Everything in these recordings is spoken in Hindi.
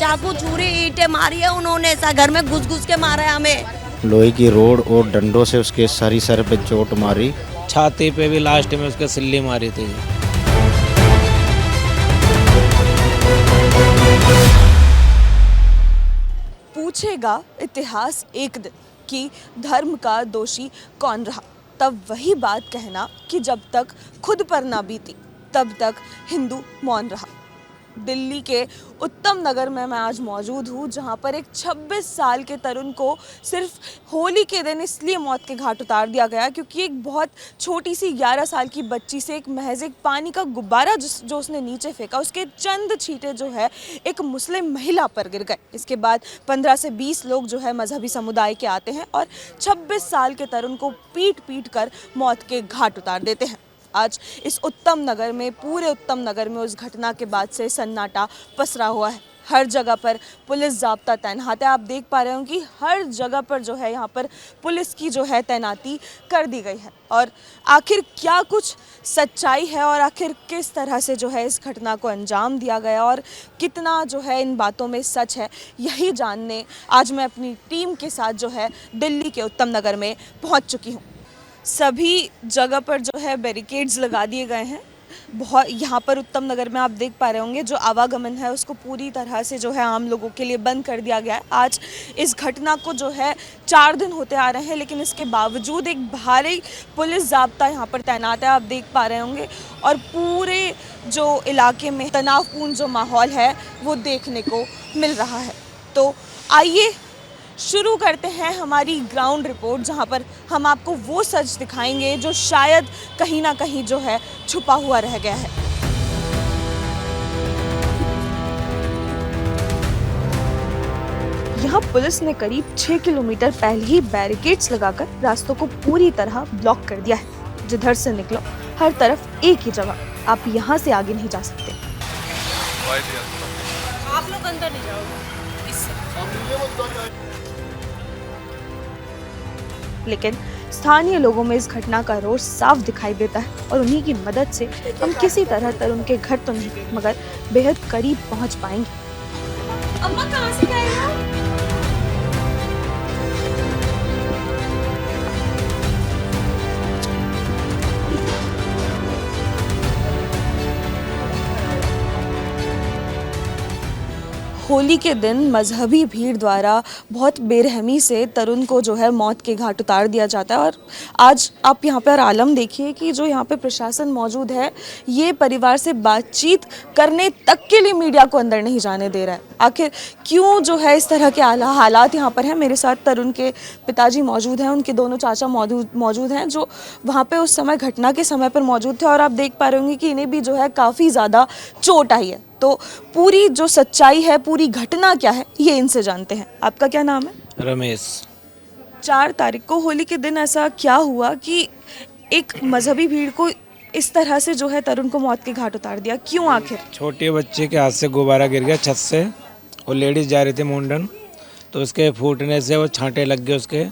चाकू छुरी ईंटें मारी है उन्होंने, ऐसा घर में घुस घुस के मारा है हमें। लोहे की रोड और डंडों से उसके सारी सर पे चोट मारी। छाती पे भी लास्ट में उसके सिल्ली मारी थी। पूछेगा इतिहास एक दिन कि धर्म का दोषी कौन रहा, तब वही बात कहना कि जब तक खुद पर ना बीती तब तक हिंदू मौन रहा। दिल्ली के उत्तम नगर में मैं आज मौजूद हूँ, जहाँ पर एक 26 साल के तरुण को सिर्फ होली के दिन इसलिए मौत के घाट उतार दिया गया क्योंकि एक बहुत छोटी सी 11 साल की बच्ची से एक महज एक पानी का गुब्बारा जो उसने नीचे फेंका, उसके चंद छींटे जो है एक मुस्लिम महिला पर गिर गए। इसके बाद 15 से 20 लोग जो है मजहबी समुदाय के आते हैं और 26 साल के तरुण को पीट पीट कर मौत के घाट उतार देते हैं। आज इस उत्तम नगर में, पूरे उत्तम नगर में उस घटना के बाद से सन्नाटा पसरा हुआ है। हर जगह पर पुलिस जाब्ता तैनात है। आप देख पा रहे हो कि हर जगह पर जो है यहाँ पर पुलिस की जो है तैनाती कर दी गई है। और आखिर क्या कुछ सच्चाई है और आखिर किस तरह से जो है इस घटना को अंजाम दिया गया और कितना जो है इन बातों में सच है, यही जानने आज मैं अपनी टीम के साथ जो है दिल्ली के उत्तम नगर में पहुँच चुकी हूँ। सभी जगह पर जो है बैरिकेड्स लगा दिए गए हैं। बहुत यहाँ पर उत्तम नगर में आप देख पा रहे होंगे जो आवागमन है उसको पूरी तरह से जो है आम लोगों के लिए बंद कर दिया गया है। आज इस घटना को जो है 4 दिन होते आ रहे हैं, लेकिन इसके बावजूद एक भारी पुलिस जाब्ता यहाँ पर तैनात है, आप देख पा रहे होंगे। और पूरे जो इलाके में तनावपूर्ण जो माहौल है वो देखने को मिल रहा है। तो आइए शुरू करते हैं हमारी ग्राउंड रिपोर्ट, जहां पर हम आपको वो सच दिखाएंगे जो शायद कहीं ना कहीं जो है छुपा हुआ रह गया है। यहाँ पुलिस ने करीब 6 किलोमीटर पहले ही बैरिकेड्स लगाकर रास्तों को पूरी तरह ब्लॉक कर दिया है। जिधर से निकलो हर तरफ एक ही जगह, आप यहाँ से आगे नहीं जा सकते। आप लोग अंदर नहीं जाओगे इससे। लेकिन स्थानीय लोगों में इस घटना का रोष साफ दिखाई देता है और उन्हीं की मदद से हम किसी तरह तरुण के घर तो नहीं मगर बेहद करीब पहुंच पाएंगे। अम्मा कहाँ से गए हो? होली के दिन मजहबी भीड़ द्वारा बहुत बेरहमी से तरुण को जो है मौत के घाट उतार दिया जाता है। और आज आप यहाँ पर आलम देखिए कि जो यहाँ पे प्रशासन मौजूद है ये परिवार से बातचीत करने तक के लिए मीडिया को अंदर नहीं जाने दे रहा है। आखिर क्यों जो है इस तरह के हालात यहाँ पर हैं। मेरे साथ तरुण के पिताजी मौजूद हैं, उनके दोनों चाचा मौजूद हैं जो वहाँ पे उस समय घटना के समय पर मौजूद थे। और आप देख पा रहे होंगे कि इन्हें भी जो है काफ़ी ज़्यादा चोट आई है। तो पूरी जो सच्चाई है, पूरी घटना क्या है, ये इनसे जानते हैं। आपका क्या नाम है? रमेश। 4 तारीख को होली के दिन ऐसा क्या हुआ कि एक मजहबी भीड़ को इस तरह से जो है तरुण को मौत के घाट उतार दिया, क्यों आखिर? छोटे बच्चे के हाथ से गुब्बारा गिर गया छत से और लेडीज जा रही थी मुंडन, तो उसके फूटने से वो छांटे लग गए उसके,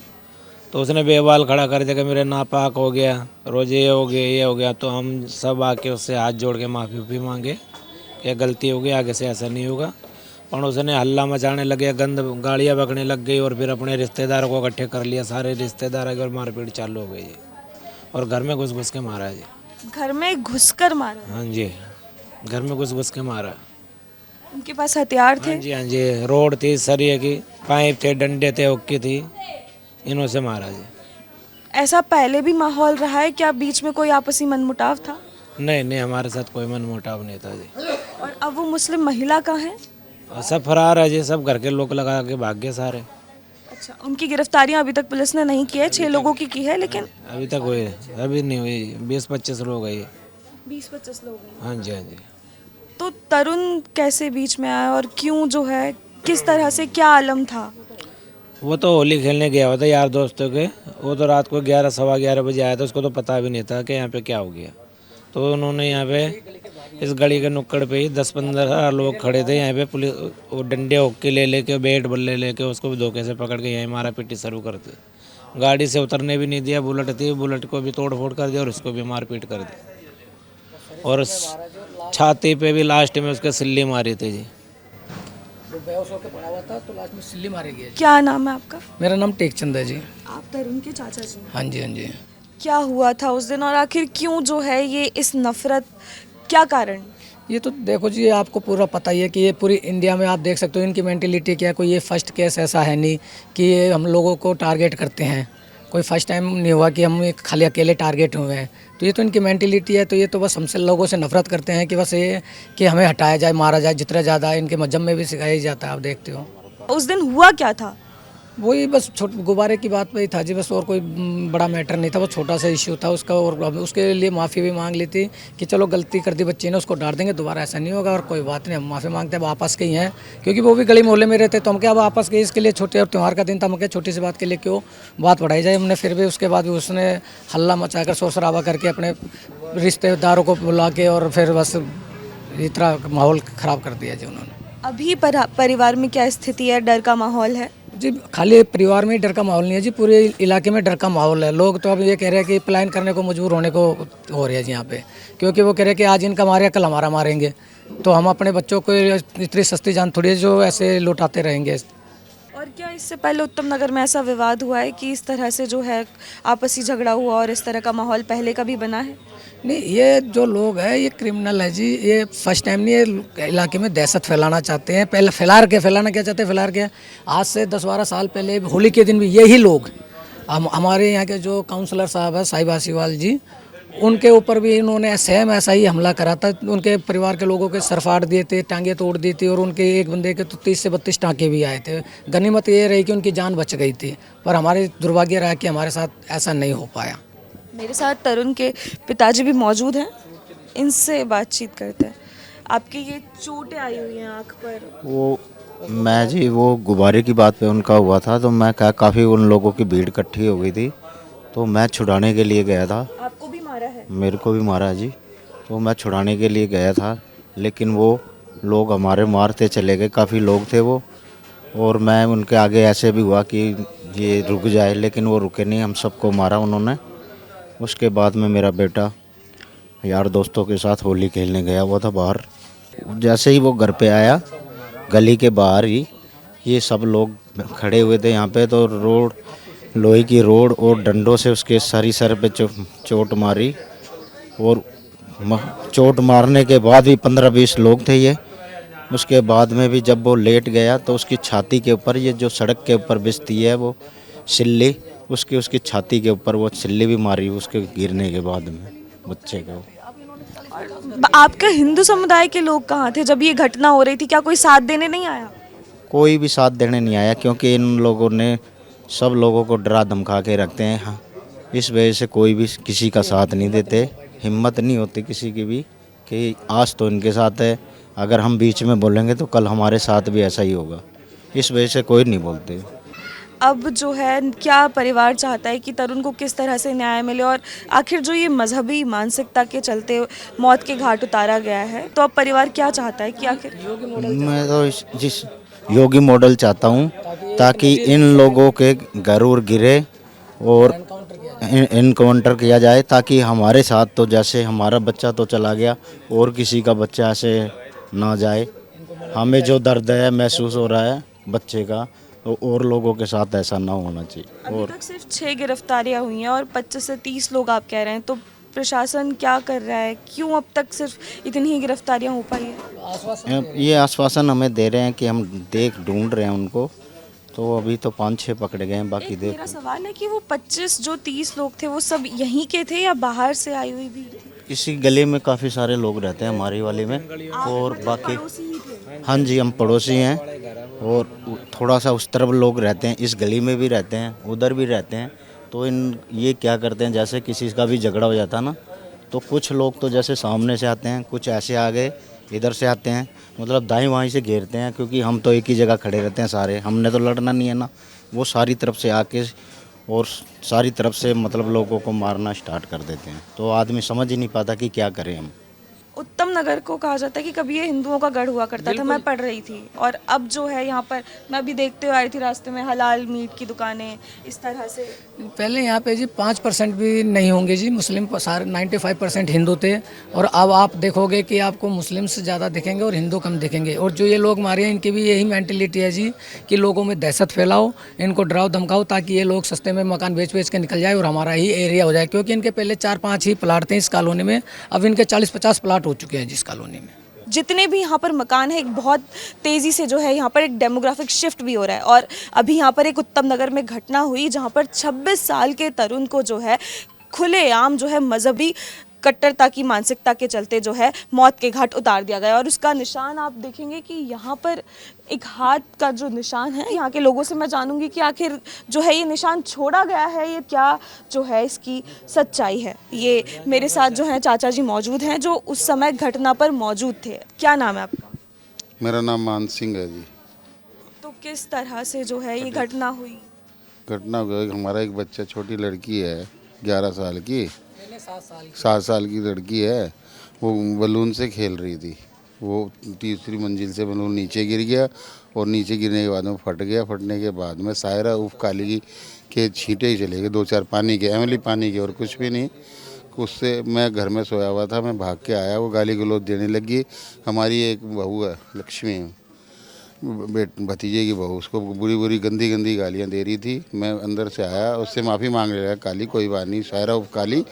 तो उसने बेवाल खड़ा कर दिया कि मेरे नापाक हो गया, रोज़ ये हो गया। तो हम सब आके उससे हाथ जोड़ के माफ़ी मांगे, ये गलती हो गई, आगे से ऐसा नहीं होगा। और उसने हल्ला मचाने लगे, गंद गाड़ियाँ बकने लग गई और फिर अपने रिश्तेदारों को इकट्ठे कर लिया, सारे रिश्तेदार आ गए और मारपीट चालू हो गई है। और घर में घुस घुस के मारा है जी। घर में घुसकर मारा? हाँ जी, घर में घुस घुस के मारा। उनके पास हथियार थे? हाँ जी, रोड थी, सरिये की पाइप थे, डंडे थे, हुक्की थी, इन्हों से मारा जी। ऐसा पहले भी माहौल रहा है क्या? बीच में कोई आपसी मनमुटाव था? नहीं, हमारे साथ कोई मनमुटाव नहीं था जी। और अब वो मुस्लिम महिला कहाँ है? और सब फरार है जी, सब घर के लोग लगा के भाग गए सारे। अच्छा, उनकी गिरफ्तारियां अभी तक पुलिस ने नहीं की है? 6 लोगों की है, लेकिन अभी तक हुई, अभी नहीं हुई। 20-25 लोग है ये। 20-25 लोग हैं। हाँ जी, हाँ जी। तो तरुण कैसे बीच में आया और क्यों जो है, किस तरह से, क्या आलम था? वो तो होली खेलने गया हुआ था यार दोस्तों के। वो तो रात को 11 सवा 11 बजे आया था, उसको तो पता भी नहीं था कि यहाँ पे क्या हो गया। तो उन्होंने यहाँ पे इस गली के नुक्कड़ पे ही 10-15 लोग खड़े थे यहाँ पे। पुलिस वो डंडे होक्के ले लेके, बैट बल्ले लेके उसको भी धोखे से पकड़ के यहीं मारा पीटी शुरू करते। गाड़ी से उतरने भी नहीं दिया, बुलेट थी, बुलेट को भी तोड़ फोड़ कर दिया और उसको भी मारपीट कर दी। और छाती पे भी लास्ट में उसके सिल्ली मारी थी जी। वो बेहोश होकर पड़ा हुआ था तो लास्ट में सिल्ली मारी गई है जी। क्या नाम है आपका? मेरा नाम टेकचंद है जी। आप तरुण के चाचा जी हैं। हाँ जी, हाँ जी। क्या हुआ था उस दिन और आखिर क्यों जो है ये इस नफरत, क्या कारण? ये तो देखो जी, आपको पूरा पता ही है कि ये पूरी इंडिया में आप देख सकते हो इनकी मेंटेलिटी क्या है। कोई ये फर्स्ट केस ऐसा है नहीं कि ये हम लोगों को टारगेट करते हैं। कोई फर्स्ट टाइम नहीं हुआ कि हम एक खाली अकेले टारगेट हुए हैं। तो ये तो इनकी मेंटेलिटी है। तो ये तो बस हमसे लोगों से नफरत करते हैं कि बस ये कि हमें हटाया जाए, मारा जाए। जितना ज़्यादा इनके मजहब में भी सिखाया ही जाता है, आप देखते हो। उस दिन हुआ क्या था? वही बस गुब्बारे की बात पे ही था जी, बस और कोई बड़ा मैटर नहीं था। वो छोटा सा इश्यू था उसका, और अब उसके लिए माफ़ी भी मांग ली थी कि चलो गलती कर दी बच्ची ने, उसको डांट देंगे, दोबारा ऐसा नहीं होगा। और कोई बात नहीं, हम माफ़ी मांगते हैं। अब आपस के ही हैं, क्योंकि वो भी गली मोहल्ले में रहते। तो हम क्या अब आपस के इसके लिए, छोटे और त्यौहार का दिन था, हम क्या छोटी सी बात के लिए क्यों बात बढ़ाई जाए। हमने फिर भी उसके बाद भी उसने हल्ला मचा कर, शोर शराबा करके अपने रिश्तेदारों को बुला के और फिर बस इतना माहौल ख़राब कर दिया जी उन्होंने। अभी परिवार में क्या स्थिति है? डर का माहौल है? जी खाली परिवार में ही डर का माहौल नहीं है जी, पूरे इलाके में डर का माहौल है। लोग तो अब ये कह रहे हैं कि प्लान करने को मजबूर होने को हो रहे हैं जी यहाँ पे, क्योंकि वो कह रहे हैं कि आज इनका मारे कल हमारा मारेंगे। तो हम अपने बच्चों को इतनी सस्ती जान थोड़ी है जो ऐसे लुटाते रहेंगे। और क्या इससे पहले उत्तम नगर में ऐसा विवाद हुआ है कि इस तरह से जो है आपसी झगड़ा हुआ और इस तरह का माहौल पहले कभी बना है? नहीं, ये जो लोग हैं ये क्रिमिनल है जी। ये फर्स्ट टाइम नहीं, ये इलाके में दहशत फैलाना चाहते हैं। पहले फैलाना क्या चाहते हैं, फैला के आज से 10-12 साल पहले होली के दिन भी यही लोग हमारे यहाँ के जो काउंसलर साहब है साहिब आसीवाल जी, उनके ऊपर भी इन्होंने सेम ऐसा ही हमला करा था। उनके परिवार के लोगों के सर फाड़ दिए थे, टांगे तोड़ दी थी, और उनके एक बंदे के तो 30 से 32 टाँके भी आए थे। गनीमत ये रही कि उनकी जान बच गई थी, पर हमारे दुर्भाग्य रहा कि हमारे साथ ऐसा नहीं हो पाया। मेरे साथ तरुण के पिताजी भी मौजूद हैं, इनसे बातचीत करते हैं। आपकी ये चोटें आई हुई हैं आँख पर। वो मैं जी वो गुब्बारे की बात पे उनका हुआ था, तो मैं काफ़ी उन लोगों की भीड़ इकट्ठी हो गई थी, तो मैं छुड़ाने के लिए गया था। आपको भी मारा है? मेरे को भी मारा जी, तो मैं छुड़ाने के लिए गया था, लेकिन वो लोग हमारे मारते चले गए। काफ़ी लोग थे वो, और मैं उनके आगे ऐसे भी हुआ कि ये रुक जाए, लेकिन वो रुके नहीं, हम सबको मारा उन्होंने। उसके बाद में मेरा बेटा यार दोस्तों के साथ होली खेलने गया हुआ था बाहर। जैसे ही वो घर पे आया, गली के बाहर ही ये सब लोग खड़े हुए थे यहाँ पे, तो रोड, लोहे की रोड और डंडों से उसके सारी सर पे चोट मारी। और चोट मारने के बाद भी 15-20 लोग थे ये। उसके बाद में भी जब वो लेट गया तो उसकी छाती के ऊपर, ये जो सड़क के ऊपर बिछती है वो सिल्ली, उसकी छाती के ऊपर वो सिल्ली भी मारी उसके गिरने के बाद में बच्चे को। आपके हिंदू समुदाय के लोग कहाँ थे जब ये घटना हो रही थी? क्या कोई साथ देने नहीं आया? कोई भी साथ देने नहीं आया, क्योंकि इन लोगों ने सब लोगों को डरा धमका के रखते हैं। हाँ, इस वजह से कोई भी किसी का साथ नहीं देते। हिम्मत नहीं होती किसी की भी कि आज तो इनके साथ है, अगर हम बीच में बोलेंगे तो कल हमारे साथ भी ऐसा ही होगा। इस वजह से कोई नहीं बोलते। अब जो है क्या परिवार चाहता है कि तरुण को किस तरह से न्याय मिले, और आखिर जो ये मजहबी मानसिकता के चलते मौत के घाट उतारा गया है, तो अब परिवार क्या चाहता है कि आखिर? मैं तो जिस योगी मॉडल चाहता हूँ, ताकि इन लोगों के घर और गिरे और इनकाउंटर किया जाए, ताकि हमारे साथ तो जैसे हमारा बच्चा तो चला गया और किसी का बच्चा ऐसे ना जाए। हमें जो दर्द है महसूस हो रहा है बच्चे का, तो और लोगों के साथ ऐसा ना होना चाहिए। अभी और तक सिर्फ 6 गिरफ्तारियां हुई हैं और 25 से 30 लोग आप कह रहे हैं, तो प्रशासन क्या कर रहा है? क्यों अब तक सिर्फ इतनी ही गिरफ्तारियां हो पाई है? ये आश्वासन हमें दे रहे हैं कि हम ढूंढ रहे हैं उनको, तो अभी तो 5-6 पकड़े गए हैं, बाकी देख। मेरा सवाल है कि वो 25 जो 30 लोग थे वो सब यहीं के थे या बाहर से आई हुई भी थी? इसी गली में काफ़ी सारे लोग रहते हैं, हमारी वाली में, और बाकी पड़ोसी ही थे? हाँ जी, हम पड़ोसी हैं, और थोड़ा सा उस तरफ लोग रहते हैं, इस गली में भी रहते हैं, उधर भी रहते हैं। तो ये क्या करते हैं, जैसे किसी का भी झगड़ा हो जाता है ना, तो कुछ लोग तो जैसे सामने से आते हैं, कुछ ऐसे आगे इधर से आते हैं, मतलब दाएं बाएं से घेरते हैं, क्योंकि हम तो एक ही जगह खड़े रहते हैं सारे, हमने तो लड़ना नहीं है ना। वो सारी तरफ से आके और सारी तरफ से मतलब लोगों को मारना स्टार्ट कर देते हैं, तो आदमी समझ ही नहीं पाता कि क्या करें हम। उत्तम नगर को कहा जाता है कि कभी ये हिंदुओं का गढ़ हुआ करता था, मैं पढ़ रही थी। और अब जो है यहाँ पर मैं अभी देखते हुए आई थी रास्ते में हलाल मीट की दुकानें इस तरह से। पहले यहाँ पे जी 5% भी नहीं होंगे जी मुस्लिम, सारे 95% हिंदू थे। और अब आप देखोगे कि आपको मुस्लिम से ज़्यादा दिखेंगे और हिंदू कम दिखेंगे। और जो ये लोग मारे हैं इनकी भी यही मेंटेलिटी है जी कि लोगों में दहशत फैलाओ, इनको डराओ धमकाओ ताकि ये लोग सस्ते में मकान बेच बेच के निकल जाए और हमारा ही एरिया हो जाए। क्योंकि इनके पहले 4-5 ही प्लाट थे इस कॉलोनी में, अब इनके 40-50 प्लाट हो चुके हैं जिस कॉलोनी में। जितने भी यहाँ पर मकान है, एक बहुत तेज़ी से जो है यहाँ पर एक डेमोग्राफिक शिफ्ट भी हो रहा है। और अभी यहाँ पर एक उत्तम नगर में घटना हुई जहाँ पर 26 साल के तरुण को जो है खुलेआम जो है मजहबी कट्टरता की मानसिकता के चलते जो है मौत के घाट उतार दिया गया। और उसका निशान आप देखेंगे कि यहाँ पर एक हाथ का जो निशान है। यहाँ के लोगों से मैं जानूंगी कि आखिर जो है ये निशान छोड़ा गया है, ये क्या जो है इसकी सच्चाई है। ये मेरे साथ जो है चाचा जी मौजूद हैं जो उस समय घटना पर मौजूद थे। क्या नाम है आपका? मेरा नाम मान सिंह है जी। तो किस तरह से जो है ये घटना हुई? घटना हुआ कि हमारा एक बच्चा, छोटी लड़की है 11 साल की, 7 साल की लड़की है, वो बलून से खेल रही थी। वो तीसरी मंजिल से बलून नीचे गिर गया और नीचे गिरने के बाद में फट गया। फटने के बाद में सायरा उफ काली के छींटे ही चले गए, 2-4 पानी के, एमली पानी के, और कुछ भी नहीं। उससे मैं घर में सोया हुआ था, मैं भाग के आया, वो गाली गलौज देने लगी। हमारी एक बहू है लक्ष्मी, भतीजे की बहू, उसको बुरी बुरी गंदी गंदी गालियाँ दे रही थी। मैं अंदर से आया, उससे माफ़ी मांग रहा, काली कोई बात नहीं, सायरा उफ काली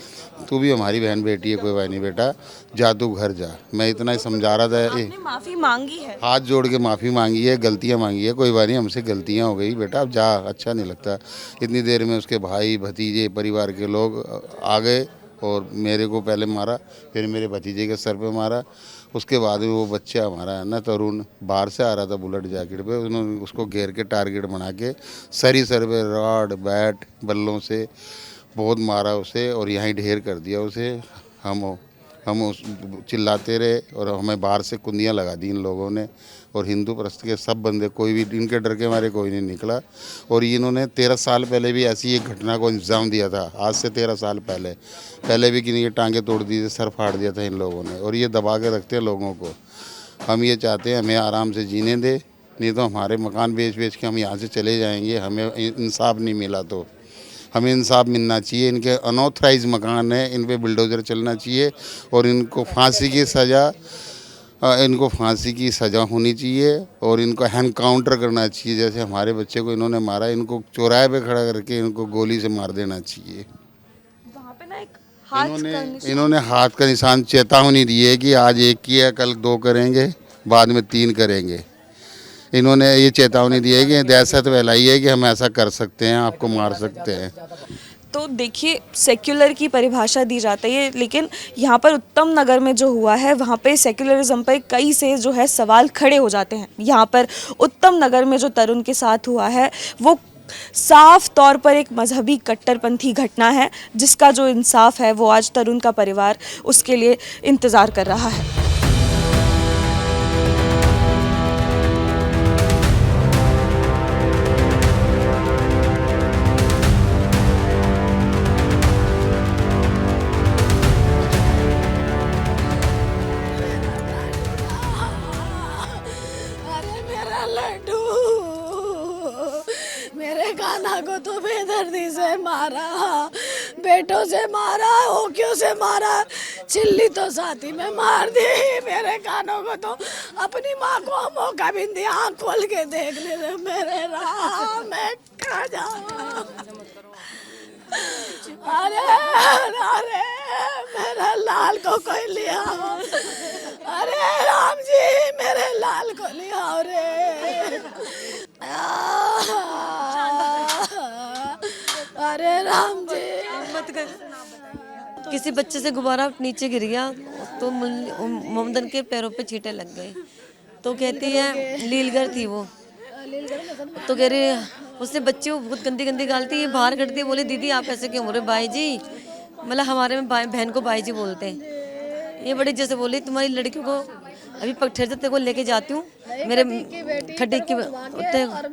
तू भी हमारी बहन बेटी है, कोई बात नहीं बेटा, जा तू घर जा। मैं इतना ही समझा रहा था। आपने माफ़ी मांगी है? हाथ जोड़ के माफ़ी मांगी है, गलतियाँ मांगी है, कोई बात नहीं, हमसे गलतियाँ हो गई बेटा, अब जा, अच्छा नहीं लगता। इतनी देर में उसके भाई भतीजे परिवार के लोग आ गए और मेरे को पहले मारा, फिर मेरे भतीजे के सर पे मारा। उसके बाद वो बच्चा हमारा है ना तरुण, बाहर से आ रहा था बुलेट जैकेट पे, उन्होंने उसको घेर के टारगेट बना के सर पे रॉड बैट बल्लों से बहुत मारा उसे और यहीं ढेर कर दिया उसे। हम उस चिल्लाते रहे और हमें बाहर से कुंदियाँ लगा दी इन लोगों ने। और हिंदू प्रस्त के सब बंदे, कोई भी इनके डर के मारे कोई नहीं निकला। और इन्होंने 13 साल पहले भी ऐसी एक घटना को इंतजाम दिया था, आज से 13 साल पहले भी किन्हीं के टांगे तोड़ दी थी, सर फाड़ दिया था इन लोगों ने। और ये दबा के रखते हैं लोगों को। हम ये चाहते हैं हमें आराम से जीने दे, नहीं तो हमारे मकान बेच बेच के हम यहाँ से चले जाएंगे। हमें इंसाफ नहीं मिला तो हमें इंसाफ मिलना चाहिए। इनके अनऑथराइज मकान है, इन पे बुलडोज़र चलना चाहिए और इनको फांसी की सज़ा होनी चाहिए और इनको एनकाउंटर करना चाहिए। जैसे हमारे बच्चे को इन्होंने मारा, इनको चौराहे पे खड़ा करके इनको गोली से मार देना चाहिए। वहाँ पे ना एक हाथ का निशान। इन्होंने हाथ का निशान चेतावनी दी है कि आज 1 किया, कल 2 करेंगे, बाद में 3 करेंगे। इन्होंने ये चेतावनी दी है कि दहशत फैलाई है कि हम ऐसा कर सकते हैं, आपको मार सकते हैं। तो देखिए, सेक्युलर की परिभाषा दी जाती है, लेकिन यहाँ पर उत्तम नगर में जो हुआ है वहाँ पे सेक्युलरिज्म पर कई से जो है सवाल खड़े हो जाते हैं। यहाँ पर उत्तम नगर में जो तरुण के साथ हुआ है वो साफ तौर पर एक मजहबी कट्टरपंथी घटना है, जिसका जो इंसाफ है वो आज तरुण का परिवार उसके लिए इंतज़ार कर रहा है। मेरे कान्हा को तो बेदर्दी से मारा, बेटों से मारा, ओकियों से मारा, चिल्ली तो साथी में मार दी। मेरे कानों को तो अपनी माँ को मौका भी दिया, आँख खोल के देख ले मेरे राम, मैं कहाँ जाऊँ। अरे अरे मेरे लाल को कोई लिया, अरे राम जी मेरे लाल को लिया रे। अरे राम जी मत कर। किसी बच्चे से गुब्बारा नीचे गिर गया तो मोमदन के पैरों पे छींटे लग गए। तो कहती है लीलगर थी वो, तो कह रही उसने बच्चे को बहुत गंदी गंदी गालती, ये बाहर करती है। बोले दीदी आप ऐसे क्यों बोल रहे? भाई जी, मतलब हमारे में बहन को भाई जी बोलते हैं। ये बड़ी जैसे बोली तुम्हारी लड़की को अभी ठहर जा, तेरे को लेके जाती हूँ मेरे खटीक की और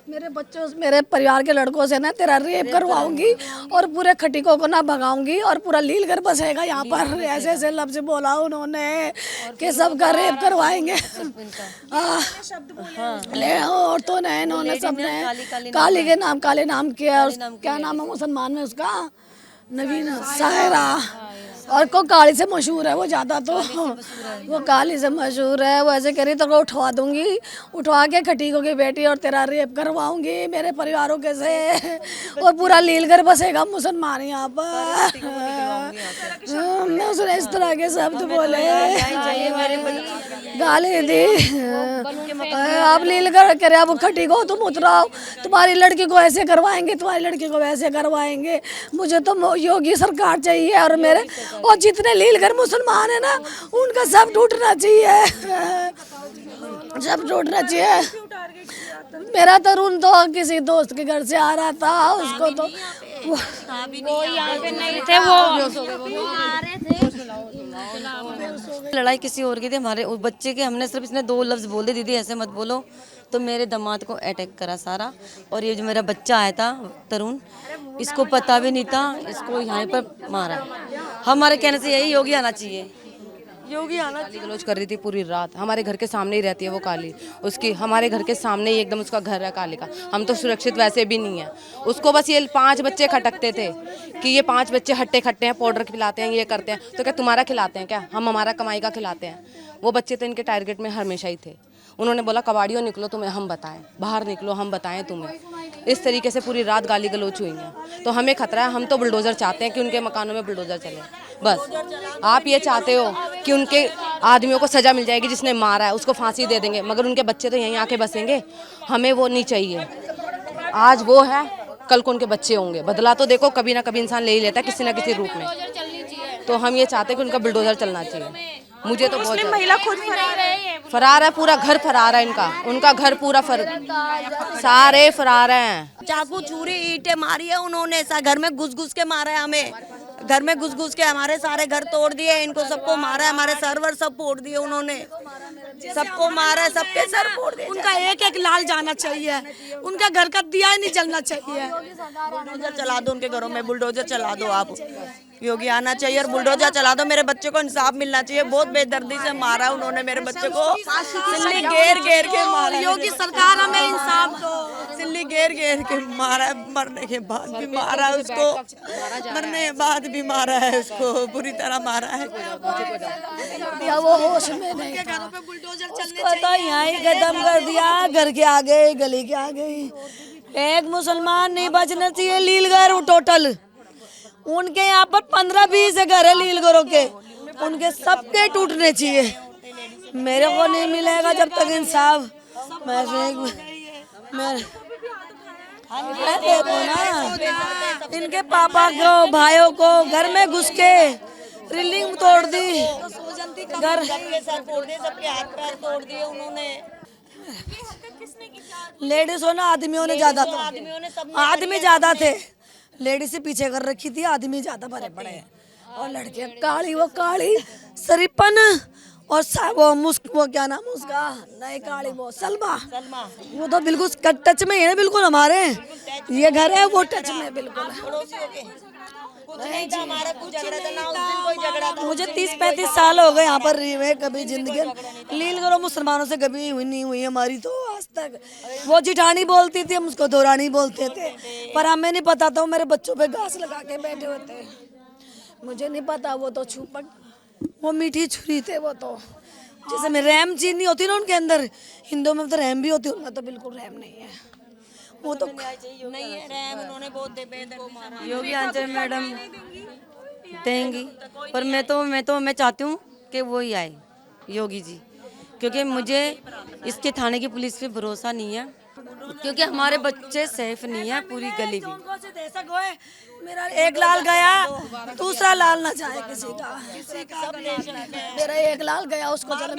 मेरे बच्चों मेरे परिवार के लड़कों से ना तेरा रेप करवाऊंगी और पूरे खटीकों को ना भगाऊंगी और पूरा लीलगर बसेगा यहाँ पर। ऐसे ऐसे लफ्ज बोला उन्होंने कि सबका रेप करवाएंगे। औरतों ने इन्होंने सबने काली के नाम काले नाम किया। और क्या नाम है मुसलमान में उसका? नवीन सायरा। और को काली से मशहूर है वो ज़्यादा, तो वो काली से मशहूर है। वो ऐसे करी तो को उठवा दूंगी, उठवा के खटीकों की बेटी और तेरा रेप करवाऊंगी मेरे परिवारों के से और पूरा लीलगर बसेगा मुसलमान यहाँ पर। मैं उसने इस तरह के शब्द बोले, गाली दी। आप लीलगर करे, अब खटीको तुम उतराओ, तुम्हारी लड़की को ऐसे करवाएंगे, तुम्हारी लड़की को वैसे करवाएंगे। मुझे तो योगी सरकार चाहिए और मेरे और जितने लीलगर मुसलमान है ना उनका सब टूटना चाहिए, सब टूटना चाहिए। मेरा तरुण तो किसी दोस्त के घर से आ रहा था, उसको तो वो यहाँ पे नहीं थे, वो लड़ाई किसी और की थी, हमारे उस बच्चे के। हमने सिर्फ इसने 2 लफ्ज बोल दिए, दीदी ऐसे मत बोलो, तो मेरे दामाद को अटैक करा सारा। और ये जो मेरा बच्चा आया था तरुण, इसको पता भी नहीं था, इसको यहाँ पर मारा। हमारे कहने से यही योगी आना चाहिए, योगी आना। गाली गलौज कर रही थी पूरी रात, हमारे घर के सामने ही रहती है वो काली, उसकी हमारे घर के सामने ही एकदम उसका घर है काली का। हम तो सुरक्षित वैसे भी नहीं है। उसको बस ये 5 बच्चे खटकते थे कि ये 5 बच्चे हट्टे खट्टे हैं, पाउडर खिलाते हैं, ये करते हैं। तो क्या तुम्हारा खिलाते हैं क्या? हम हमारा कमाई का खिलाते हैं। वो बच्चे तो इनके टारगेट में हमेशा ही थे। उन्होंने बोला कबाड़ियों निकलो, तुम्हें हम बताएं, बाहर निकलो हम बताएं तुम्हें। इस तरीके से पूरी रात गाली गलौज हुई है। तो हमें खतरा है, हम तो बुलडोज़र चाहते हैं कि उनके मकानों में बुलडोज़र चले। बस आप ये चाहते हो कि उनके आदमियों को सज़ा मिल जाएगी, जिसने मारा है उसको फांसी दे देंगे, मगर उनके बच्चे तो यहीं आके बसेंगे। हमें वो नहीं चाहिए। आज वो है, कल को उनके बच्चे होंगे। बदला तो देखो कभी ना कभी इंसान ले ही लेता है किसी ना किसी रूप में। तो हम ये चाहते हैं कि उनका बुलडोज़र चलना चाहिए। मुझे तो बहुत महिला खुद फरार है, पूरा घर फरार है इनका, उनका घर पूरा सारे फरार हैं। चाकू छुरी ईंटें मारी है उन्होंने, घर में घुस घुस के मारा है हमें, घर में घुस घुस के हमारे सारे घर तोड़ दिए, इनको सबको मारा है, हमारे सर्वर सब फोड़ दिए उन्होंने, सबको मारा है, सबके सर फोड़ दिए। उनका एक एक लाल जाना चाहिए, उनका घर का दिया नहीं जलना चाहिए। बुलडोजर चला दो उनके घरों में, बुलडोजर चला दो आप। योगी आना चाहिए और बुलडोजर चला दो। मेरे बच्चे को इंसाफ मिलना चाहिए। बहुत बेदर्दी से मारा उन्होंने मेरे बच्चे को, सिल्ली घेर घेर के मारा। योगी सरकार हमें इंसाफ दो। सिल्ली घेर घेर के मारा, मरने के बाद भी मारा उसको, मरने के बाद भी मारा है उसको, बुरी तरह मारा है। या वो होश में नहीं था, उसको तो यहाँ ही खत्म कर दिया, घर के आगे गली के आगे। एक मुसलमान नहीं बचना चाहिए लीलगर टोटल। उनके यहाँ पर 15-20 घर है लीलगरों के, उनके सबके टूटने चाहिए। मेरे को नहीं मिलेगा जब तक इंसाफ। मैं देखो ना, इनके पापा को भाइयों को घर में घुस के रिलिंग तोड़ दी, घर सबके सर फोड़ दिए, सबके हाथ पैर तोड़ दिए उन्होंने। लेडीज हो ना, आदमियों ने ज्यादा, आदमी ज्यादा थे, लेडीज से पीछे कर रखी थी, आदमी ज्यादा भरे पड़े हैं। और लड़के काली, वो काली सरीपन और वो क्या नाम उसका, नए काली वो सलमा, वो तो बिल्कुल टच में है, बिल्कुल हमारे ये घर है वो टच में बिल्कुल। मुझे 30-35 साल हो गए यहाँ पर रही हुए, कभी जिंदगी लीलगरों मुसलमानों से कभी हुई नहीं हुई हमारी तो आज तक। वो जिठानी बोलती थी, हम उसको दौरानी बोलते थे, पर हमें नहीं पता था वो मेरे बच्चों पे घास लगा के बैठे होते। मुझे नहीं पता, वो तो छुपक, वो मीठी छुरी थे वो तो। जैसे में रैम चीनी होती ना उनके अंदर, हिंदुओं में तो रैम भी होती है, उनमें तो बिल्कुल रैम नहीं है। वो तो नहीं है रैम, उन्होंने बहुत योगी आंचल मैडम देंगी, पर मैं चाहती हूँ कि वो ही आए योगी जी, क्योंकि मुझे इसके थाने की पुलिस पे भरोसा नहीं है, क्योंकि हमारे बच्चे सेफ नहीं है पूरी गली में। मेरा एक लाल गया, दूसरा लाल ना जाए किसी का, मेरा एक लाल गया उसको चलो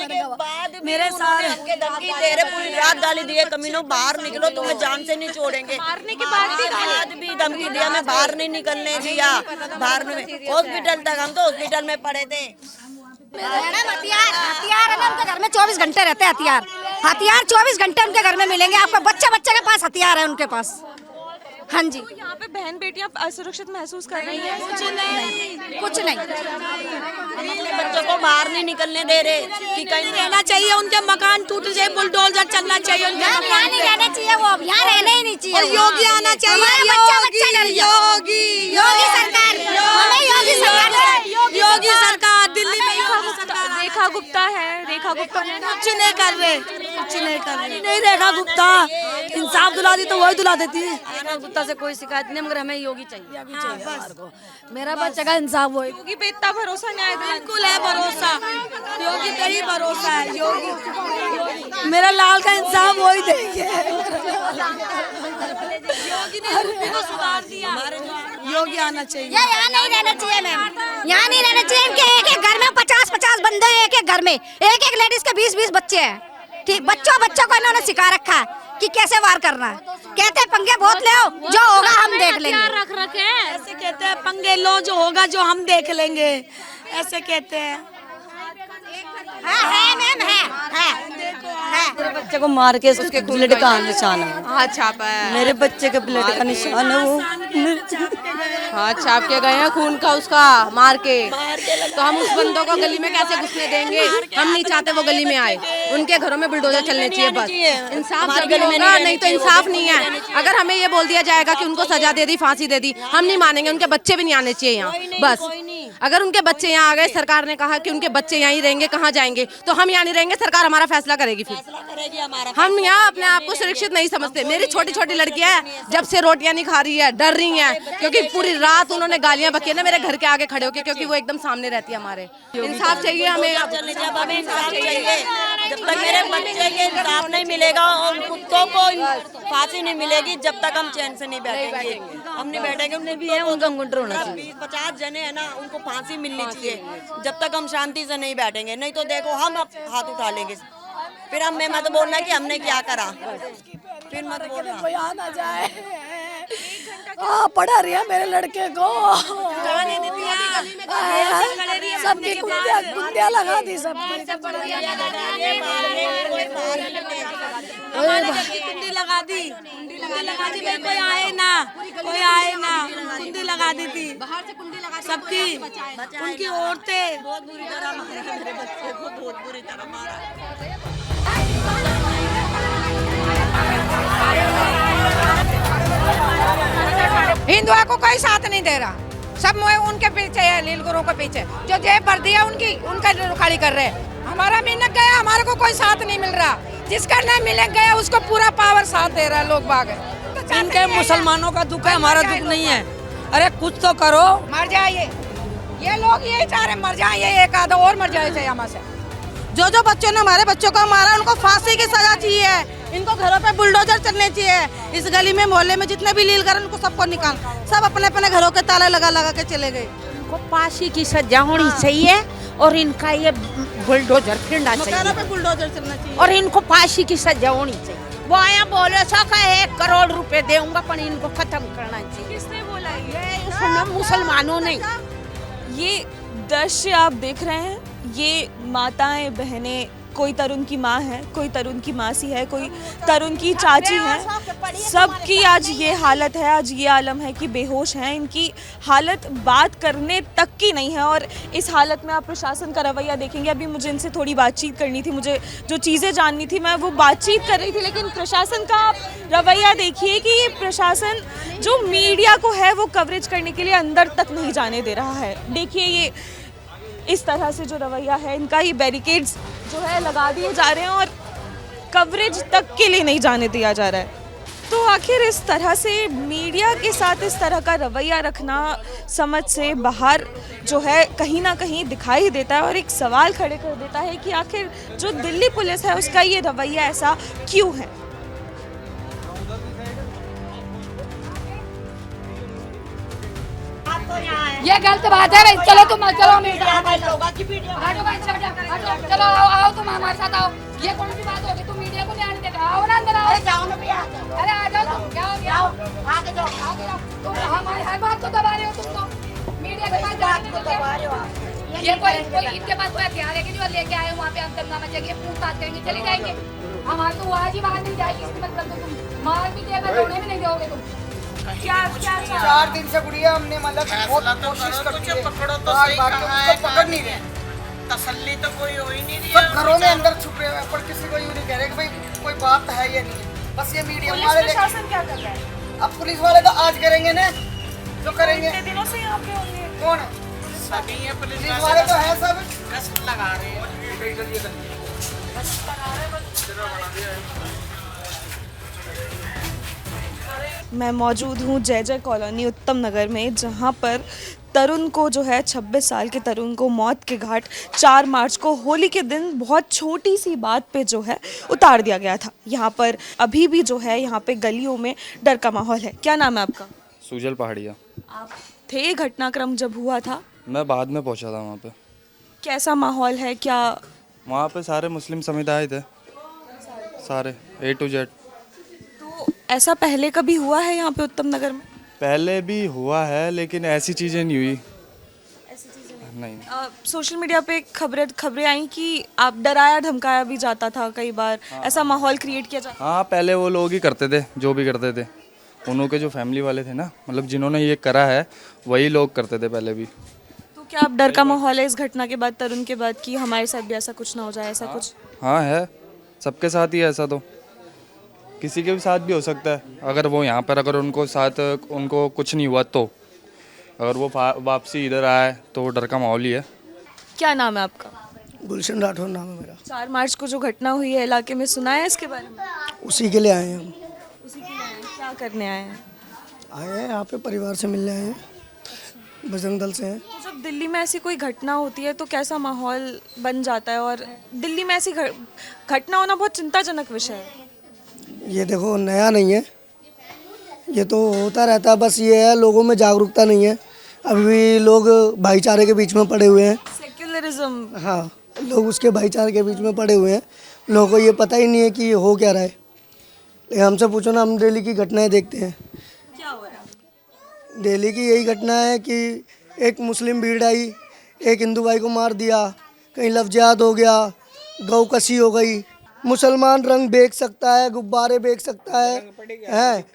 मेरे सारे धमकी दे रहे, पूरी रात गाली दिए, कमीनों बाहर निकलो तुम्हें जान से नहीं छोड़ेंगे। मारने के बाद भी धमकी दिया, मैं बाहर नहीं निकलने दिया, बाहर में हॉस्पिटल तक, हम तो हॉस्पिटल में पड़े थे। मैडम हथियार उनके घर में 24 घंटे रहते हैं हथियार 24 घंटे उनके घर में मिलेंगे आपको। बच्चे के पास हथियार है उनके पास। हाँ जी, तो यहाँ पे बहन बेटियां असुरक्षित महसूस कर रही हैं? कुछ नहीं। अपने बच्चों को बाहर नहीं निकलने दे रहे कि कहीं रहना चाहिए, उनके मकान टूट जाए, बुलडोजर चलना चाहिए उनके यहाँ मकान नहीं रहना चाहिए, वो अब यहाँ रहना ही नहीं चाहिए। और योगी आना चाहिए, योगी सरकार, हमें योगी सरकार दिल्ली में रेखा गुप्ता है, रेखा गुप्ता कुछ नहीं कर रहे, नहीं रेखा गुप्ता इंसाफ दिला दी तो वही दिला देती है। रेखा गुप्ता से कोई शिकायत नहीं, मगर हमें योगी चाहिए। मेरा बच्चे का इंसाफ वही। योगी पे इतना भरोसा न्याय दिलाने बिल्कुल है भरोसा, योगी पे ही भरोसा है। योगी मेरा लाल का इंसाफ वही देंगे। योगी आना चाहिए। यहाँ नहीं रहना चाहिए मैम, यहाँ नहीं रहना चाहिए। इनके एक घर में 50-50 बंदे हैं, एक घर में एक लेडीज के 20-20 बच्चे हैं। ठीक, बच्चों को इन्होंने सिखा रखा है कि कैसे वार करना है। कहते हैं पंगे बहुत ले आओ, जो होगा हम देख लेंगे। रख रखे ऐसे कहते हैं, पंगे लो, जो होगा जो हम देख लेंगे, ऐसे कहते हैं। है मैम, है। मेरे बच्चे को मार के उसके ब्लड का निशान है। हाँ छापा है, मेरे बच्चे के ब्लड का निशान है वो। हाँ छाप के गए हैं खून का उसका मार के। तो हम उस बंदों को गली में कैसे घुसने देंगे? हम नहीं चाहते वो गली में आए। उनके घरों में बुलडोजर चलने चाहिए बस। इंसाफ जब होगा, नहीं तो इंसाफ नहीं है। अगर हमें ये बोल दिया जाएगा कि उनको सजा दे दी, फांसी दे दी, हम नहीं मानेंगे। उनके बच्चे भी नहीं आने चाहिए यहाँ बस। अगर उनके बच्चे यहाँ आ गए, सरकार ने कहा कि उनके बच्चे यहाँ ही रहेंगे, कहाँ जाएंगे? तो हम यहाँ नहीं रहेंगे, सरकार हमारा फैसला करेगी। फिर हम यहाँ अपने आप को सुरक्षित नहीं समझते। मेरी छोटी छोटी लड़कियां हैं, जब से रोटियां नहीं खा रही है, डर रही हैं, क्योंकि पूरी रात उन्होंने गालियां बकी ना मेरे घर के आगे खड़े होके, क्योंकि वो एकदम सामने रहती है हमारे। इंसाफ चाहिए हमें। हमें इंसाफ चाहिए। जब तक मेरे बच्चे के इंसाफ नहीं मिलेगा और कुत्तों को फांसी नहीं मिलेगी, जब तक हम चैन से नहीं बैठेंगे। हम नहीं बैठेंगे। उन्हें भी है, उनका मुंडर होना चाहिए। 50 जने हैं ना, उनको फांसी मिलनी चाहिए। जब तक हम शांति से नहीं बैठेंगे, नहीं तो देखो हम अब हाथ उठा लेंगे। फिर हमें मत बोलना कि हमने क्या करा, फिर मत बोलना। कोई आ ना जाए। पढ़ा रही है मेरे लड़के को, सबकी कुंडिया लगा दी, सबकी कुंडी लगा दी, कोई आए ना, कुंडी लगा दी थी सबकी। उनकी औरतें बहुत बुरी तरह मारा मेरे बच्चे को, बहुत बुरी तरह मारा। हिंदुओं को कोई साथ नहीं दे रहा, सब उनके पीछे है, लील गुरुओं के पीछे। जो जेब भर दिया उनकी, उनका रुखाड़ी कर रहे हैं। हमारा मिलक गया, हमारे को कोई साथ नहीं मिल रहा। जिसका नहीं मिलक गया उसको पूरा पावर साथ दे रहा है। लोग बाग इनके मुसलमानों का दुख है, हमारा दुख नहीं है। अरे कुछ तो करो। मर जाइए, ये लोग यही चाह रहे मर जाए, ये एक आधा और मर जाए यहाँ से। जो बच्चों ने हमारे बच्चों को मारा, उनको फांसी की सजा चाहिए। इनको घरों पे बुलडोजर चलने चाहिए। इस गली में मोहल्ले में जितने भी लील कर, उनको सबको निकाल, सब अपने अपने घरों के ताले लगा के चले गए। इनको फांसी की सजा होनी चाहिए और इनका ये बुलडोजर फिरना चाहिए, पे बुलडोजर चलना चाहिए और इनको फांसी की सजा होनी चाहिए। वो आया बोले सका 1 करोड़ रुपए दूंगा, पर इनको खत्म करना चाहिए। किसने बोला ये? मुसलमानों ने। ये दृश्य आप देख रहे हैं, ये माताएं बहनें, कोई तरुण की माँ है, कोई तरुण की मासी है, कोई तरुण की चाची है, सबकी आज ये हालत है, आज ये आलम है कि बेहोश हैं। इनकी हालत बात करने तक की नहीं है। और इस हालत में आप प्रशासन का रवैया देखेंगे। अभी मुझे इनसे थोड़ी बातचीत करनी थी, मुझे जो चीज़ें जाननी थी मैं वो बातचीत कर रही थी, लेकिन प्रशासन का आप रवैया देखिए कि ये प्रशासन जो मीडिया को है वो कवरेज करने के लिए अंदर तक नहीं जाने दे रहा है। देखिए ये इस तरह से जो रवैया है इनका, ये बैरिकेड्स जो है लगा दिए जा रहे हैं और कवरेज तक के लिए नहीं जाने दिया जा रहा है। तो आखिर इस तरह से मीडिया के साथ इस तरह का रवैया रखना समझ से बाहर जो है कहीं ना कहीं दिखाई देता है और एक सवाल खड़े कर देता है कि आखिर जो दिल्ली पुलिस है उसका ये रवैया ऐसा क्यों है। ये गलत बात है। चलो तुम चलो, चलो आओ तुम हमारे साथ आओ। ये कौन सी बात होगी? तुम मीडिया को ध्यान देगा, आओ ना अंदर आओ। अरे आ जाओ तुम, जाओ आगे जाओ। तुम हमारी हर बात को दबा रहे हो, तुम तो मीडिया के पास जाने को दबा रहे हो। ये कोई इनके पास कोई हथियार है कि जो लेके आए वहाँ पे हम दंगा मचेंगे, पूछताछ करेंगे, चले जाएंगे। हमारे तो आज ही बाहर नहीं जाएगी, इसका मतलब तो तुम मार भी देगा, रोने भी नहीं दोगे तुम। क्या क्या 4 दिन से गुड़िया हमने मतलब बहुत कोशिश करती है, पकड़ो तो सही, कहाँ पकड़ नहीं रहे, तसल्ली तो कोई हो ही नहीं रही है। सब घरों में अंदर छुपे हुए हैं, पर किसी को यूँ नहीं कह रहे कि भाई कोई बात है या नहीं है। बस ये मीडिया वाले प्रशासन क्या कर रहा है? अब पुलिस वाले तो आज करेंगे ना, जो करेंगे। कितने दिनों से यहाँ पे होंगे? कौन है? सभी ये पुलिस वाले तो है सब, गश्त लगा रहे हैं। मैं मौजूद हूँ जय जय कॉलोनी उत्तम नगर में, जहाँ पर तरुण को जो है 26 साल के तरुण को मौत के घाट 4 मार्च को होली के दिन बहुत छोटी सी बात पे जो है उतार दिया गया था। यहाँ पर अभी भी जो है यहाँ पे गलियों में डर का माहौल है। क्या नाम है आपका? सुजल पहाड़िया। आप थे घटनाक्रम जब हुआ था? मैं बाद में पहुंचा था वहाँ पे। कैसा माहौल है? क्या वहाँ पे सारे मुस्लिम समुदाय थे, सारे A to Z। तो ऐसा पहले कभी हुआ है यहाँ पे उत्तम नगर में? पहले भी हुआ है लेकिन ऐसी चीज़ें नहीं हुई। नहीं। सोशल मीडिया पे खबरें आई कि आप डराया धमकाया भी जाता था कई बार, ऐसा माहौल क्रिएट किया जाता? हाँ, पहले वो लोग ही करते थे जो भी करते थे, उन्हों के जो फैमिली वाले थे ना, मतलब जिन्होंने ये करा है वही लोग करते थे पहले भी। तो क्या आप डर का माहौल है इस घटना के बाद, तरुण के बाद, कि हमारे साथ भी ऐसा कुछ ना हो जाए? ऐसा कुछ हाँ है, सबके साथ ही है ऐसा, तो किसी के भी साथ भी हो सकता है। अगर वो यहाँ पर अगर उनको कुछ नहीं हुआ, तो अगर वो वापसी इधर आए तो डर का माहौल ही है। क्या नाम है आपका? गुलशन राठौर नाम है मेरा। 4 मार्च को जो घटना हुई है इलाके में, सुना है इसके बारे में? उसी के लिए आए हैं हम। उसी के लिए आए हैं? क्या करने आए हैं? आए हैं यहाँ पे परिवार से मिलने आए हैं, बजरंग दल से हैं। तो जब दिल्ली में ऐसी कोई घटना होती है तो कैसा माहौल बन जाता है? और दिल्ली में ऐसी घटना होना बहुत चिंताजनक विषय है। ये देखो नया नहीं है, ये तो होता रहता है, बस ये है लोगों में जागरूकता नहीं है। अभी भी लोग भाईचारे के बीच में पड़े हुए हैं। सेक्युलरिज्म। हाँ, लोग उसके भाईचारे के बीच में पड़े हुए हैं, लोगों को ये पता ही नहीं है कि ये हो क्या रहा है। लेकिन हमसे पूछो ना, हम दिल्ली की घटनाएं देखते हैं। क्या हो रहा है? दिल्ली की यही घटना है कि एक मुस्लिम भीड़ आई, एक हिंदू भाई को मार दिया, कहीं लफ्ज़ियात हो गया, गौ कसी हो गई। मुसलमान रंग बेच सकता है, गुब्बारे बेच सकता है,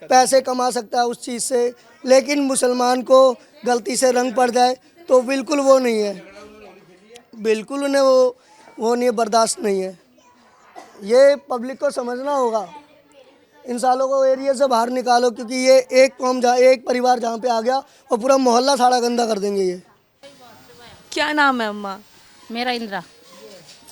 पैसे कमा सकता है उस चीज़ से, लेकिन मुसलमान को गलती से रंग पड़ जाए तो बिल्कुल वो नहीं है, बिल्कुल उन्हें वो नहीं, बर्दाश्त नहीं है। ये पब्लिक को समझना होगा। इन सालों को एरिया से बाहर निकालो, क्योंकि ये एक कौम एक परिवार जहाँ पे आ गया और पूरा मोहल्ला सारा गंदा कर देंगे ये। क्या नाम है अम्मा? मेरा इंदिरा।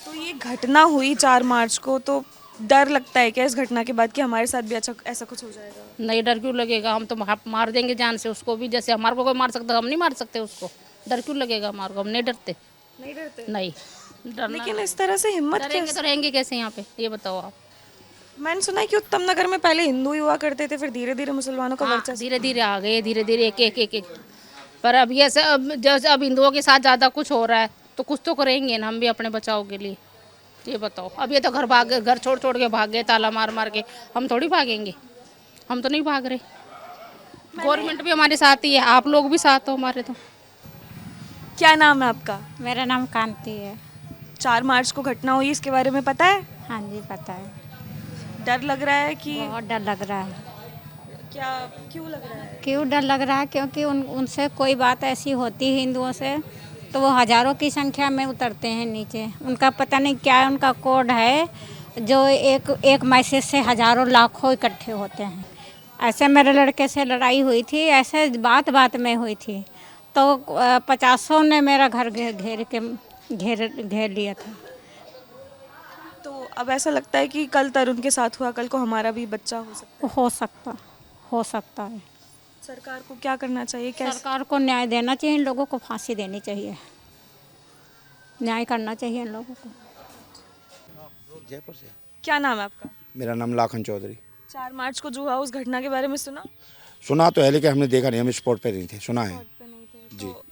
तो ये घटना हुई 4 मार्च को, तो डर लगता है क्या इस घटना के बाद कि हमारे साथ भी ऐसा कुछ हो जाएगा? नहीं, डर क्यों लगेगा? हम तो मार देंगे जान से उसको भी, जैसे हमारे को कोई मार सकता है, हम नहीं मार सकते उसको। डर क्यों लगेगा हमारे को? हम नहीं डरते। नहीं डरते? नहीं डरना। लेकिन इस तरह से हिम्मत डरेंगे तो रहेंगे कैसे यहाँ पे, ये बताओ आप। मैंने सुना है कि उत्तम नगर में पहले हिंदू ही हुआ करते थे, फिर धीरे धीरे मुसलमानों का वर्चस्व। धीरे धीरे आ गए, धीरे धीरे एक। पर अब ये सब जैसे अब हिंदुओं के साथ ज़्यादा कुछ हो रहा है तो कुछ तो करेंगे ना हम भी अपने बचाव के लिए। ये बताओ, अब ये तो घर छोड़ के भाग गए ताला मार के, हम थोड़ी भागेंगे? हम तो नहीं भाग रहे। गवर्नमेंट भी हमारे साथ ही है, आप लोग भी साथ हो हमारे। तो क्या नाम है आपका? मेरा नाम कांति है। 4 मार्च को घटना हुई, इसके बारे में पता है? हाँ जी पता है। डर लग रहा है कि? बहुत डर लग रहा है। क्या, क्यों लग रहा है? क्यों डर लग रहा है? क्योंकि उनसे कोई बात ऐसी होती है हिंदुओं से तो वो हज़ारों की संख्या में उतरते हैं नीचे। उनका पता नहीं क्या है, उनका कोड है जो एक मैसेज से हज़ारों लाखों इकट्ठे होते हैं। ऐसे मेरे लड़के से लड़ाई हुई थी, ऐसे बात में हुई थी, तो 50 ने मेरा घर घेर लिया था। तो अब ऐसा लगता है कि कल तरुण के साथ हुआ, कल को हमारा भी बच्चा हो सकता है। सरकार को क्या करना चाहिए? सरकार को न्याय देना चाहिए, इन लोगों को फांसी देनी चाहिए, न्याय करना चाहिए इन लोगों को। जयपुर से। क्या नाम है आपका? मेरा नाम लाखन चौधरी। 4 मार्च को जो हुआ उस घटना के बारे में सुना तो है, लेकिन हमने देखा नहीं, हम स्पॉट पे नहीं थे, सुना है जी। तो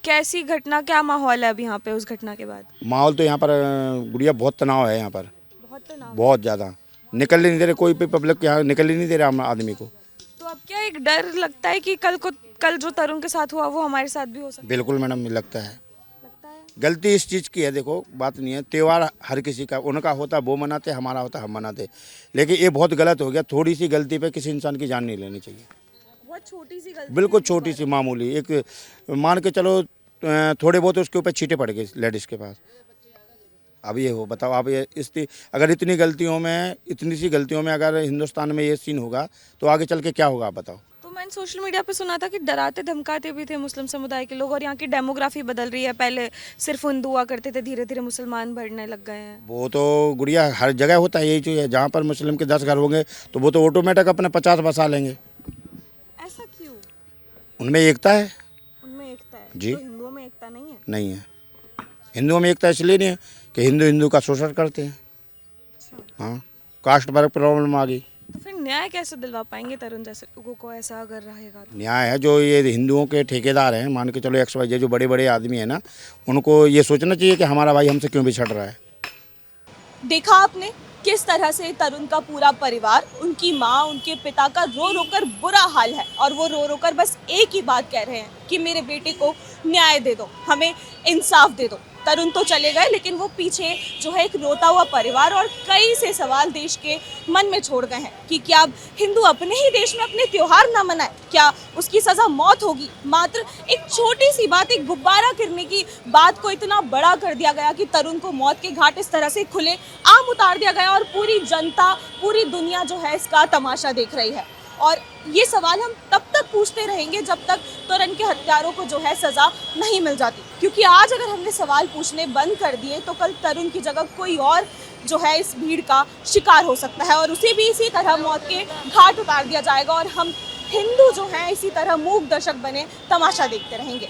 कैसी घटना, क्या माहौल है अभी यहाँ पे उस घटना के बाद? माहौल तो यहाँ पर गुड़िया बहुत तनाव है, यहाँ पर बहुत ज़्यादा, निकल ही नहीं दे रहे, कोई भी पब्लिक यहाँ निकल ही नहीं दे रहा आदमी को। तो अब क्या एक डर लगता है कि कल जो तरुण के साथ हुआ वो हमारे साथ भी हो सकता है? बिल्कुल मैडम, लगता है। गलती इस चीज़ की है, देखो बात नहीं है, त्यौहार हर किसी का, उनका होता वो मनाते, हमारा होता हम मनाते, लेकिन ये बहुत गलत हो गया। थोड़ी सी गलती पे किसी इंसान की जान नहीं लेनी चाहिए। बहुत छोटी सी गलती, बिल्कुल छोटी सी मामूली, एक मान के चलो थोड़े बहुत उसके ऊपर छींटे पड़ गए लेडीज़ के पास। अब ये हो बताओ आप, ये अगर इतनी गलतियों में, इतनी सी गलतियों में अगर हिंदुस्तान में ये सीन होगा तो आगे चल के क्या होगा आप बताओ। तो मैंने सोशल मीडिया पे सुना था कि डराते धमकाते भी थे मुस्लिम समुदाय के लोग, और यहाँ की डेमोग्राफी बदल रही है, पहले सिर्फ हिंदू हुआ करते थे, धीरे धीरे मुसलमान बढ़ने लग गए हैं। वो तो गुड़िया हर जगह होता है यही चीज़ है, जहाँ पर मुस्लिम के 10 घर होंगे तो वो तो ऑटोमेटिक अपने 50 बसा लेंगे। ऐसा क्यों? उनमें एकता है। उनमें एकता है जी। तो हिंदुओं में एकता नहीं है? नहीं है, हिंदुओं में एकता इसलिए नहीं है कि हिंदू का शोषण करते हैं। हाँ, कास्ट पर प्रॉब्लम आ गई। तो फिर न्याय कैसे दिलवा पाएंगे तरुण जैसे लोगों को, ऐसा अगर रहेगा तो? न्याय है, जो ये हिंदुओं के ठेकेदार हैं, मान के चलो XYZ जो बड़े बड़े आदमी हैं ना, उनको ये सोचना चाहिए कि हमारा भाई हमसे क्यों बिछड़ रहा है। देखा आपने किस तरह से तरुण का पूरा परिवार, उनकी माँ, उनके पिता का रो रो कर बुरा हाल है, और वो रो रो कर बस एक ही बात कह रहे हैं कि मेरे बेटे को न्याय दे दो, हमें इंसाफ दे दो। तरुण तो चले गए, लेकिन वो पीछे जो है एक रोता हुआ परिवार और कई से सवाल देश के मन में छोड़ गए हैं कि क्या अब हिंदू अपने ही देश में अपने त्योहार ना मनाए? क्या उसकी सज़ा मौत होगी? मात्र एक छोटी सी बात, एक गुब्बारा गिरने की बात को इतना बड़ा कर दिया गया कि तरुण को मौत के घाट इस तरह से खुले आम उतार दिया गया, और पूरी जनता, पूरी दुनिया जो है इसका तमाशा देख रही है। और ये सवाल हम तब तक पूछते रहेंगे जब तक तरुण के हत्यारों को जो है सज़ा नहीं मिल जाती, क्योंकि आज अगर हमने सवाल पूछने बंद कर दिए तो कल तरुण की जगह कोई और जो है इस भीड़ का शिकार हो सकता है, और उसे भी इसी तरह मौत के घाट उतार दिया जाएगा, और हम हिंदू जो हैं इसी तरह मूक दर्शक बने तमाशा देखते रहेंगे।